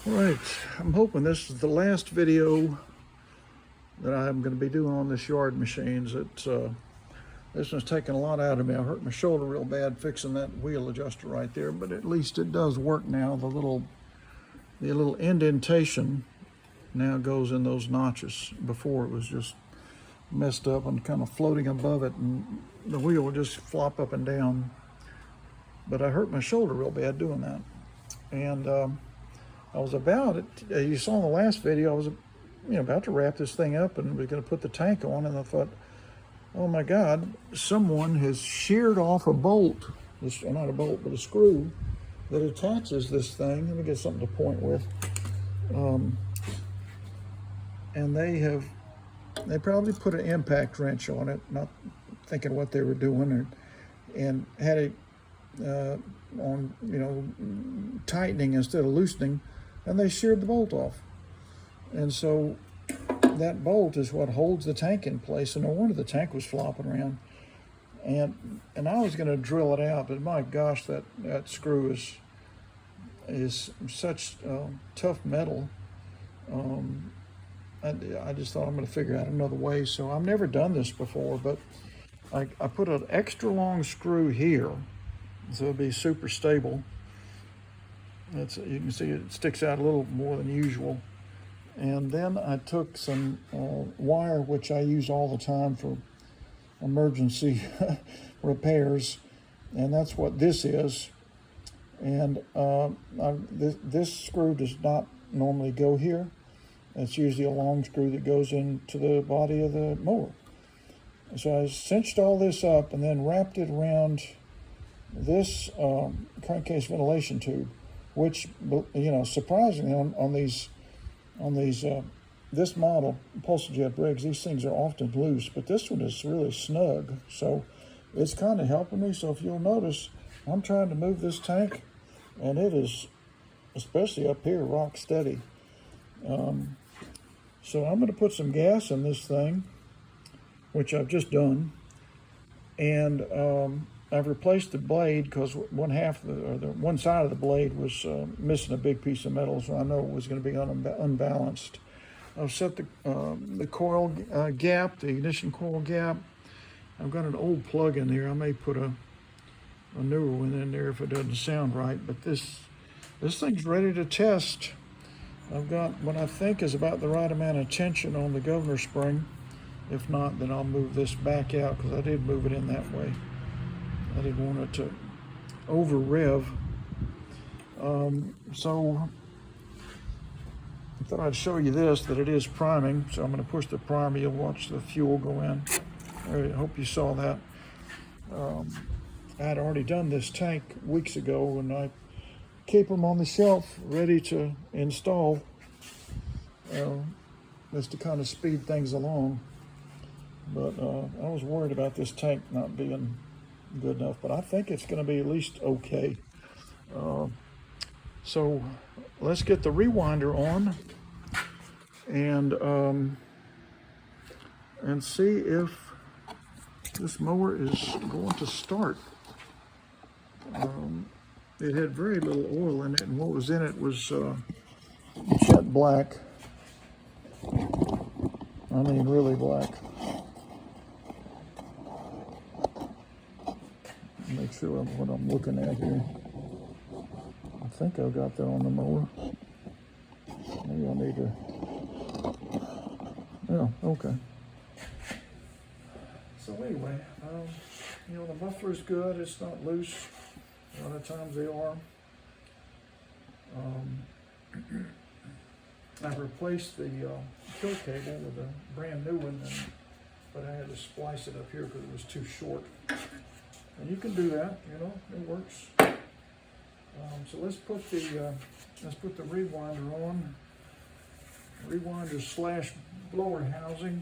All right, I'm hoping this is the last video that I'm going to be doing on this yard machines. This one's taking a lot out of me. I hurt my shoulder real bad fixing that wheel adjuster right there, but at least it does work now. The little indentation now goes in those notches. Before it was just messed up and kind of floating above it, and the wheel would just flop up and down. But I hurt my shoulder real bad doing that. And I was about it. You saw in the last video, I was about to wrap this thing up and was going to put the tank on, and I thought, oh my God, someone has sheared off a bolt, not a bolt, but a screw that attaches this thing. Let me get something to point with. And they probably put an impact wrench on it, not thinking what they were doing, and had it on, tightening instead of loosening, and they sheared the bolt off. And so that bolt is what holds the tank in place, and no wonder the tank was flopping around. And I was going to drill it out, but my gosh, that screw is such tough metal. I just thought I'm going to figure out another way. So I've never done this before, but I put an extra long screw here, so it'll be super stable. You can see it sticks out a little more than usual. And then I took some wire, which I use all the time for emergency repairs, and that's what this is. And this screw does not normally go here. It's usually a long screw that goes into the body of the mower. So I cinched all this up and then wrapped it around this crankcase ventilation tube, which, surprisingly on this model PulsaJet rigs, these things are often loose, but this one is really snug, so it's kind of helping me. So if you'll notice, I'm trying to move this tank, and it is, especially up here, rock steady. So I'm going to put some gas in this thing, which I've just done, and I've replaced the blade because one side of the blade was missing a big piece of metal, so I know it was going to be unbalanced. I've set the coil gap, the ignition coil gap. I've got an old plug in there. I may put a newer one in there if it doesn't sound right, but this thing's ready to test. I've got what I think is about the right amount of tension on the governor spring. If not, then I'll move this back out, because I did move it in that way. I didn't want it to over rev. So I thought I'd show you this, that it is priming. So I'm going to push the primer. You'll watch the fuel go in. I hope you saw that. I had already done this tank weeks ago, and I keep them on the shelf ready to install, just to kind of speed things along. But I was worried about this tank not being good enough, but I think it's going to be at least okay. So let's get the rewinder on and see if this mower is going to start. It had very little oil in it, and what was in it was jet black. I mean, really black. Make sure of what I'm looking at here. I think I've got that on the mower. Maybe I need to. Yeah, okay. So anyway, the muffler's good. It's not loose. A lot of times they are. I've replaced the kill cable with a brand new one, but I had to splice it up here because it was too short. And you can do that, it works. So let's put the rewinder on. Rewinder / blower housing.